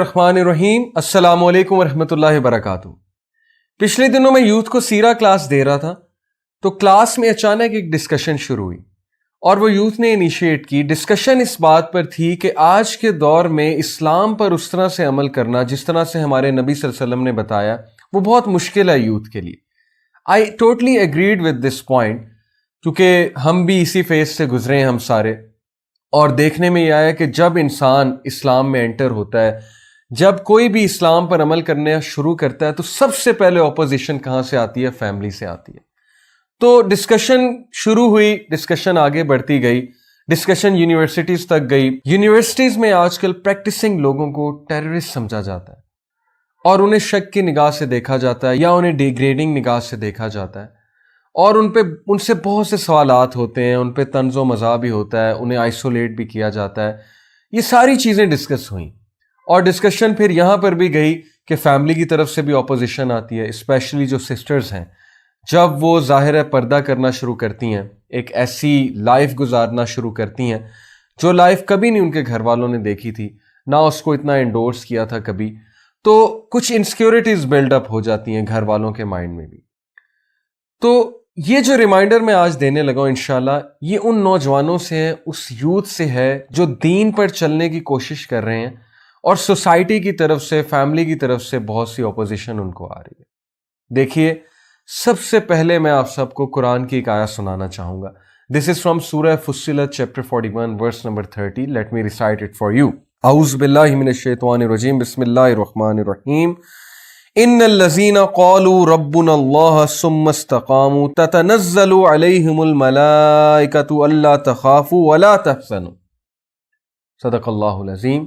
रहमानिर्रहीम। अस्सलाम वालेकुम रहमतुल्लाहि वबरकातुहू। पिछले दिनों मैं यूथ को सीरा क्लास दे रहा था तो क्लास में अचानक एक डिस्कशन शुरू हुई और वो यूथ ने इनिशिएट की। डिस्कशन इस बात पर थी कि आज के दौर में इस्लाम पर उस तरह से अमल करना जिस तरह से हमारे नबी सल्लल्लाहु अलैहि वसल्लम ने बताया वो बहुत मुश्किल है यूथ के लिए। I totally agreed with this point क्योंकि हम भी इसी फेज से गुजरे हैं हम सारे, और देखने में यह आया कि जब इंसान इस्लाम में एंटर होता है, जब कोई भी इस्लाम पर अमल करना शुरू करता है तो सबसे पहले ऑपोजिशन कहाँ से आती है? फैमिली से आती है। तो डिस्कशन शुरू हुई, डिस्कशन आगे बढ़ती गई, डिस्कशन यूनिवर्सिटीज तक गई। यूनिवर्सिटीज में आजकल प्रैक्टिसिंग लोगों को टेररिस्ट समझा जाता है और उन्हें शक की निगाह से देखा जाता है या उन्हें डिग्रेडिंग निगाह से देखा जाता है और उनसे बहुत से सवालात होते हैं, उन पे तंज़ो मज़ा भी होता है, उन्हें आइसोलेट भी किया जाता है। ये सारी चीज़ें डिस्कस हुई और डिस्कशन फिर यहाँ पर भी गई कि फैमिली की तरफ से भी ऑपोजिशन आती है, स्पेशली जो सिस्टर्स हैं। जब वो ज़ाहिर है पर्दा करना शुरू करती हैं, एक ऐसी लाइफ गुजारना शुरू करती हैं जो लाइफ कभी नहीं उनके घर वालों ने देखी थी, ना उसको इतना एंडोर्स किया था कभी, तो कुछ इनसिक्योरिटीज़ बिल्डअप हो जाती हैं घर वालों के माइंड में भी। तो ये जो रिमाइंडर मैं आज देने लगा हूं इंशाल्लाह, ये उन नौजवानों से है, उस यूथ से है जो दीन पर चलने की कोशिश कर रहे हैं और सोसाइटी की तरफ से, फैमिली की तरफ से बहुत सी ऑपोजिशन उनको आ रही है। देखिए, सबसे पहले मैं आप सबको कुरान की एक आयत सुनाना चाहूंगा। This is from Surah Fussilat chapter 41 verse number 30। Let me recite it for you. औज़ु बिल्लाहि मिनश शैतानिर रजीम। बिस्मिल्लाहिर रहमानिर रहीम। इन्नल्लज़ीना क़ालू रब्बुनल्लाह सुम्मा इस्तक़ामू ततनज़्ज़लु अलैहिमुल मलाइकतु अल्ला तख़ाफ़ू वला तहज़नू। सदक़ल्लाहुल अज़ीम।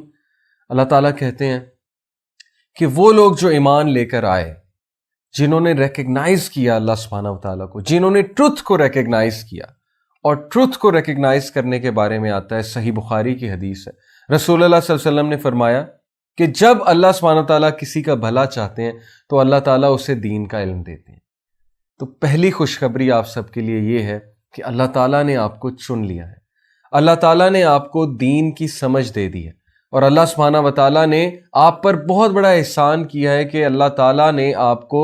अल्लाह ताला कहते हैं कि वो लोग जो ईमान लेकर आए, जिन्होंने रिकग्नाइज किया अल्लाह सुब्हानहू व तआला को, जिन्होंने ट्रुथ को रिकग्नाइज किया, और ट्रुथ को रिकग्नाइज करने के बारे में आता है, सही बुखारी की हदीस है, रसूलुल्लाह सल्लल्लाहु अलैहि वसल्लम ने फरमाया कि जब अल्लाह सुब्हानहू व तआला किसी का भला चाहते हैं तो अल्लाह ताला उसे दीन का इल्म देते हैं। तो पहली खुशखबरी आप सबके लिए ये है कि अल्लाह ताला ने आपको चुन लिया है, अल्लाह ताला ने आपको दीन की समझ दे दी है, और अल्लाह सुब्हानहू व तआला ने आप पर बहुत बड़ा एहसान किया है कि अल्लाह ताला ने आपको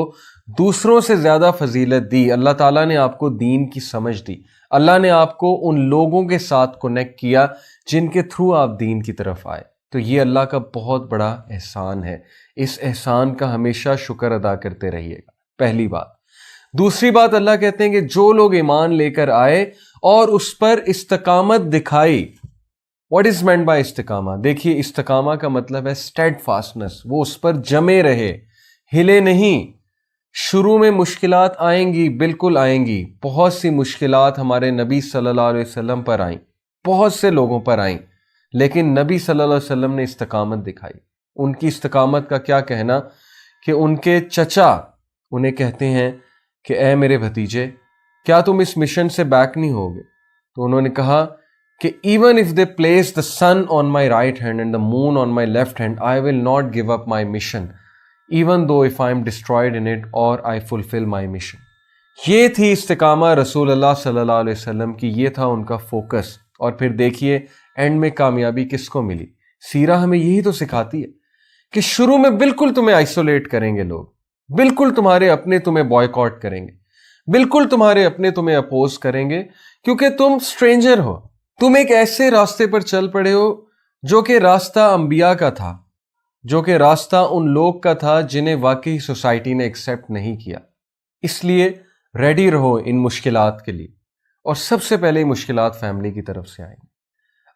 दूसरों से ज़्यादा फजीलत दी। अल्लाह ताला ने आपको दीन की समझ दी, अल्लाह ने आपको उन लोगों के साथ कनेक्ट किया जिनके थ्रू आप दीन की तरफ आए। तो ये अल्लाह का बहुत बड़ा एहसान है। इस एहसान का हमेशा शुक्र अदा करते रहिएगा, पहली बात। दूसरी बात, अल्लाह कहते हैं कि जो लोग ईमान लेकर आए और उस पर इस्तकामत दिखाई। व्हाट इज मेंट बाय इस्तिकामा? देखिए, इस्तिकामा का मतलब है स्टेडफास्टनेस, वो उस पर जमे रहे, हिले नहीं। शुरू में मुश्किलात आएंगी, बिल्कुल आएंगी। बहुत सी मुश्किलात हमारे नबी सल्लल्लाहु अलैहि वसल्लम पर आईं, बहुत से लोगों पर आईं, लेकिन नबी सल्लल्लाहु अलैहि वसल्लम ने इस्तकामत दिखाई। उनकी इस्तकामत का क्या कहना कि उनके चचा उन्हें कहते हैं कि ऐ मेरे भतीजे, क्या तुम इस मिशन से बैक नहीं होगे? तो उन्होंने कहा कि even if they place the sun on my right hand and the moon on my left hand, I will not give up my mission even though if I am destroyed in it और I fulfil my mission. ये थी इस्तिकामा रसूलुल्लाह सल्लल्लाहु अलैहि वसल्लम की, ये था उनका फोकस। और फिर देखिए एंड में कामयाबी किसको मिली? सीरा हमें यही तो सिखाती है कि शुरू में बिल्कुल तुम्हें आइसोलेट करेंगे लोग, बिल्कुल तुम्हारे अपने तुम्हें बॉयकॉट करेंगे, बिल्कुल तुम्हारे अपने तुम्हें अपोज करेंगे, क्योंकि तुम स्ट्रेंजर हो, तुम एक ऐसे रास्ते पर चल पड़े हो जो कि रास्ता अंबिया का था, जो कि रास्ता उन लोग का था जिन्हें वाकई सोसाइटी ने एक्सेप्ट नहीं किया। इसलिए रेडी रहो इन मुश्किलात के लिए, और सबसे पहले मुश्किलात फैमिली की तरफ से आएंगी।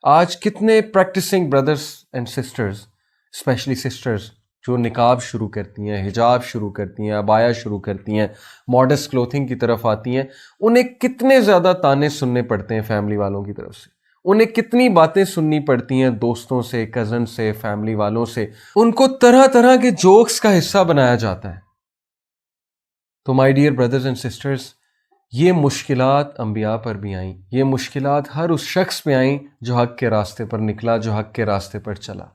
आज कितने practising brothers and sisters, specially sisters, जो निकाब शुरू करती हैं, हिजाब शुरू करती हैं, अबाया शुरू करती हैं, मॉडेस्ट क्लोथिंग की तरफ आती हैं, उन्हें कितने ज़्यादा ताने सुनने पड़ते हैं फैमिली वालों की तरफ से, उन्हें कितनी बातें सुननी पड़ती हैं दोस्तों से, कज़न से, फैमिली वालों से, उनको तरह तरह के जोक्स का हिस्सा बनाया जाता है। तो my dear brothers and sisters, ये मुश्किलात अंबिया पर भी आईं, ये मुश्किलात हर उस शख्स पे आईं जो हक के रास्ते पर निकला, जो हक के रास्ते पर चला।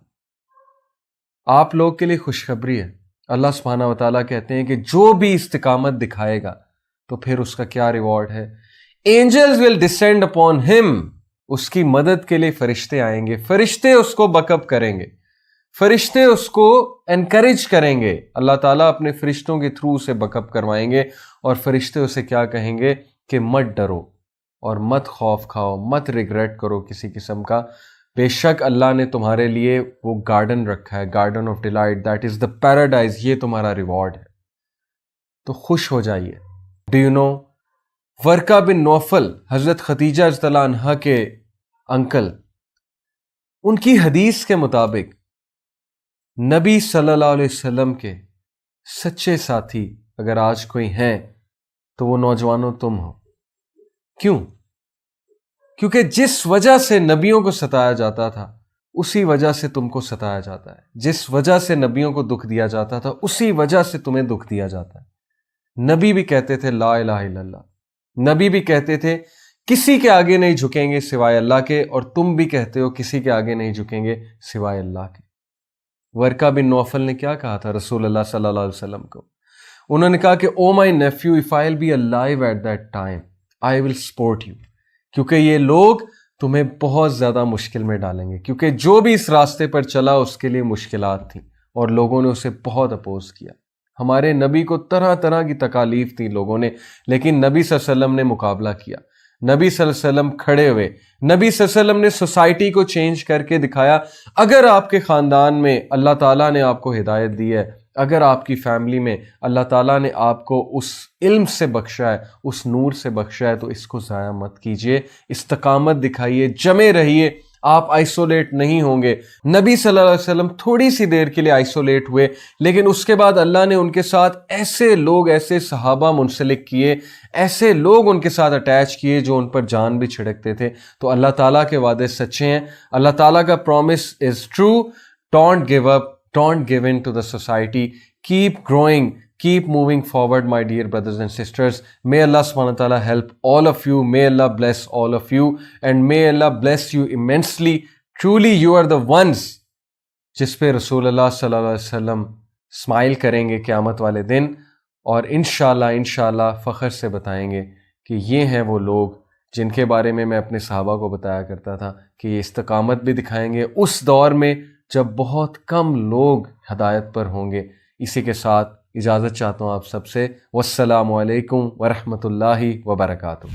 आप लोग के लिए खुशखबरी है, अल्लाह सुब्हानहू व तआला कहते हैं कि जो भी इस्तिकामत दिखाएगा तो फिर उसका क्या रिवॉर्ड है? Angels will descend upon him, उसकी मदद के लिए फरिश्ते आएंगे, फरिश्ते उसको बकअप करेंगे, فرشتے اس کو انکریج کریں گے، اللہ تعالیٰ اپنے فرشتوں کے تھرو اسے بیک اپ کروائیں گے، اور فرشتے اسے کیا کہیں گے کہ مت ڈرو اور مت خوف کھاؤ، مت ریگریٹ کرو کسی قسم کا، بے شک اللہ نے تمہارے لیے وہ گارڈن رکھا ہے، garden of delight, that is the paradise, یہ تمہارا ریوارڈ ہے، تو خوش ہو جائیے۔ ڈو یو نو ورقہ بن نوفل، حضرت خدیجہ رضی اللہ عنہا کے انکل، ان کی حدیث کے مطابق نبی صلی اللہ علیہ وسلم کے سچے ساتھی اگر آج کوئی ہیں تو وہ نوجوانوں تم ہو۔ کیوں؟ کیونکہ جس وجہ سے نبیوں کو ستایا جاتا تھا اسی وجہ سے تم کو ستایا جاتا ہے، جس وجہ سے نبیوں کو دکھ دیا جاتا تھا اسی وجہ سے تمہیں دکھ دیا جاتا ہے۔ نبی بھی کہتے تھے لا الہ الا اللہ، نبی بھی کہتے تھے کسی کے آگے نہیں جھکیں گے سوائے اللہ کے، اور تم بھی کہتے ہو کسی کے آگے نہیں جھکیں گے سوائے اللہ کے۔ ورقہ بن نوفل نے کیا کہا تھا رسول اللہ صلی اللہ علیہ وسلم کو؟ انہوں نے کہا کہ oh my nephew, if I will be alive at that time I will support you, کیونکہ یہ لوگ تمہیں بہت زیادہ مشکل میں ڈالیں گے، کیونکہ جو بھی اس راستے پر چلا اس کے لیے مشکلات تھیں اور لوگوں نے اسے بہت اپوز کیا۔ ہمارے نبی کو طرح طرح کی تکالیف تھی لوگوں نے، لیکن نبی صلی اللہ علیہ وسلم نے مقابلہ کیا، نبی صلی اللہ علیہ وسلم کھڑے ہوئے، نبی صلی اللہ علیہ وسلم نے سوسائٹی کو چینج کر کے دکھایا۔ اگر آپ کے خاندان میں اللہ تعالیٰ نے آپ کو ہدایت دی ہے، اگر آپ کی فیملی میں اللہ تعالیٰ نے آپ کو اس علم سے بخشا ہے، اس نور سے بخشا ہے، تو اس کو ضائع مت کیجیے، استقامت دکھائیے، جمے رہیے، آپ آئسولیٹ نہیں ہوں گے۔ نبی صلی اللہ علیہ وسلم تھوڑی سی دیر کے لیے آئسولیٹ ہوئے، لیکن اس کے بعد اللہ نے ان کے ساتھ ایسے لوگ، ایسے صحابہ منسلک کیے، ایسے لوگ ان کے ساتھ اٹیچ کیے جو ان پر جان بھی چھڑکتے تھے۔ تو اللہ تعالیٰ کے وعدے سچے ہیں، اللہ تعالیٰ کا promise is true. Don't give up, don't give in to the society, keep growing, keep moving forward, my dear brothers and sisters. May Allah subhanahu wa ta'ala help all of you, may Allah bless all of you, and may Allah bless you immensely. Truly you are the ones جس پہ رسول اللہ صلی اللہ علیہ وسلم smile کریں گے قیامت والے دن، اور انشاءاللہ فخر سے بتائیں گے کہ یہ ہیں وہ لوگ جن کے بارے میں میں اپنے صحابہ کو بتایا کرتا تھا کہ یہ استقامت بھی دکھائیں گے اس دور میں جب بہت کم لوگ ہدایت پر ہوں گے۔ اسی کے ساتھ اجازت چاہتا ہوں آپ سب سے، والسلام علیکم ورحمۃ اللہ وبرکاتہ۔